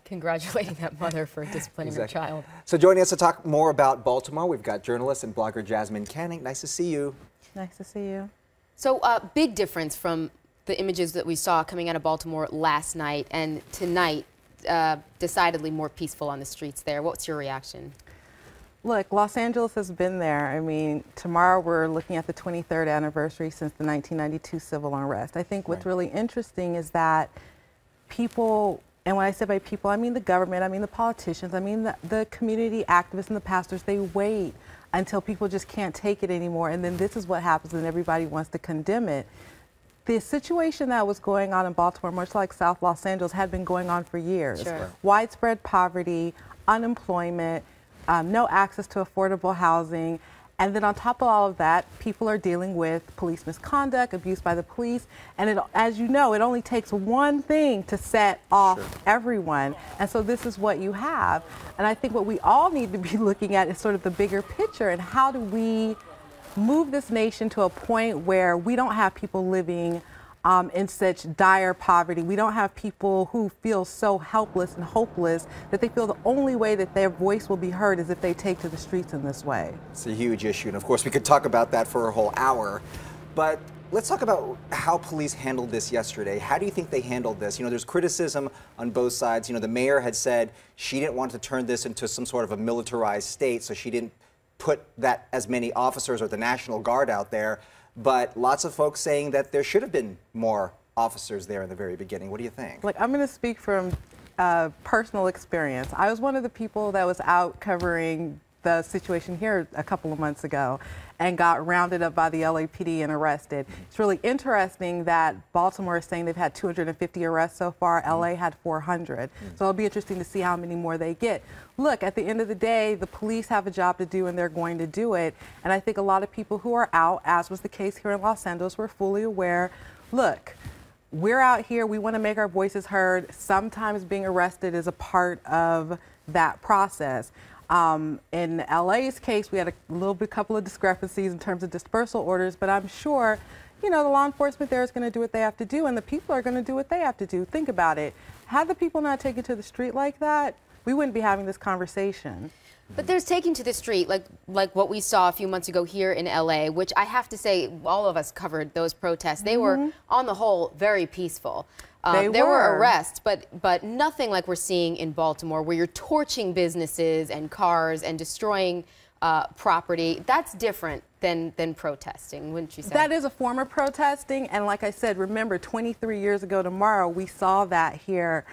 Congratulating that mother for disciplining her child. So joining us to talk more about Baltimore, we've got journalist and blogger Jasmyne Cannick. Nice to see you. Nice to see you. So big difference from the images that we saw coming out of Baltimore last night and tonight, decidedly more peaceful on the streets there. What's your reaction? Look, Los Angeles has been there. I mean, tomorrow we're looking at the 23rd anniversary since the 1992 civil unrest. I think what's really interesting is that people, and when I say by people, I mean the government, I mean the politicians, I mean the community activists and the pastors, they wait until people just can't take it anymore, and then this is what happens and everybody wants to condemn it. The situation that was going on in Baltimore, much like South Los Angeles, had been going on for years. Sure. Widespread poverty, unemployment, no access to affordable housing, and then on top of all of that, people are dealing with police misconduct, abuse by the police, and as you know, it only takes one thing to set off everyone, and so this is what you have. And I think what we all need to be looking at is sort of the bigger picture, and how do we move this nation to a point where we don't have people living in such dire poverty. We don't have people who feel so helpless and hopeless that they feel the only way that their voice will be heard is if they take to the streets in this way. It's a huge issue, and of course we could talk about that for a whole hour, but let's talk about how police handled this yesterday. How do you think they handled this? You know, there's criticism on both sides. You know, the mayor had said she didn't want to turn this into some sort of a militarized state, so she didn't put that as many officers or the National Guard out there. But lots of folks saying that there should have been more officers there in the very beginning. What do you think? Look, I'm going to speak from personal experience. I was one of the people that was out covering the situation here a couple of months ago and got rounded up by the LAPD and arrested. It's really interesting that Baltimore is saying they've had 250 arrests so far. LA had 400. So it'll be interesting to see how many more they get. Look, at the end of the day, the police have a job to do and they're going to do it. And I think a lot of people who are out, as was the case here in Los Angeles, were fully aware, look, we're out here, we want to make our voices heard. Sometimes being arrested is a part of that process. In LA's case, we had a couple of discrepancies in terms of dispersal orders, but I'm sure, you know, the law enforcement there is going to do what they have to do, and the people are going to do what they have to do. Think about it. Had the people not taken to the street like that, we wouldn't be having this conversation. But there's taking to the street, like what we saw a few months ago here in LA, which I have to say, all of us covered those protests. They were, on the whole, very peaceful. There were arrests, but nothing like we're seeing in Baltimore, where you're torching businesses and cars and destroying property. That's different than protesting, wouldn't you say? That is a form of protesting, and like I said, remember, 23 years ago tomorrow, we saw that here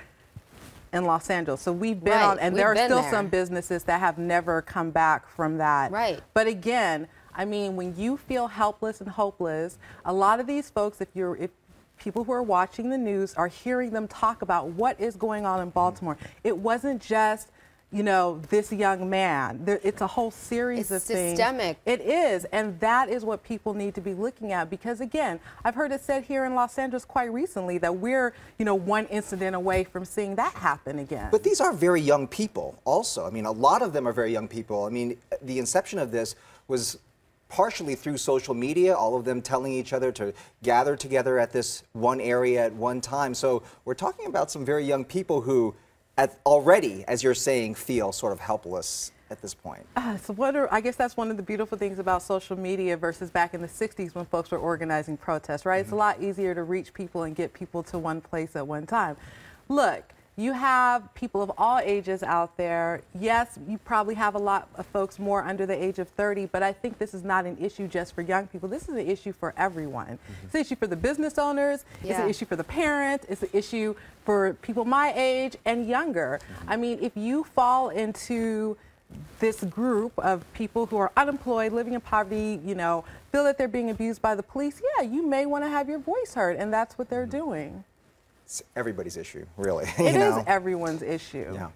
in Los Angeles. So we've been on, and there are still some businesses that have never come back from that. Right. But again, I mean, when you feel helpless and hopeless, a lot of these folks, if people who are watching the news are hearing them talk about what is going on in Baltimore. It wasn't just, you know, this young man. It's a whole series of things. It's systemic. It is, and that is what people need to be looking at, because again, I've heard it said here in Los Angeles quite recently that we're, you know, one incident away from seeing that happen again. But these are very young people also. I mean, a lot of them are very young people. I mean, the inception of this was partially through social media, all of them telling each other to gather together at this one area at one time. So we're talking about some very young people who already, as you're saying, feel sort of helpless at this point. I guess that's one of the beautiful things about social media versus back in the 60s when folks were organizing protests, right? It's a lot easier to reach people and get people to one place at one time. Look, you have people of all ages out there. Yes, you probably have a lot of folks more under the age of 30, but I think this is not an issue just for young people. This is an issue for everyone. It's an issue for the business owners. It's an issue for the parents. It's an issue for people my age and younger. I mean, if you fall into this group of people who are unemployed, living in poverty, you know, feel that they're being abused by the police, yeah, you may want to have your voice heard, and that's what they're doing. It's everybody's issue, really. It is everyone's issue. Yeah.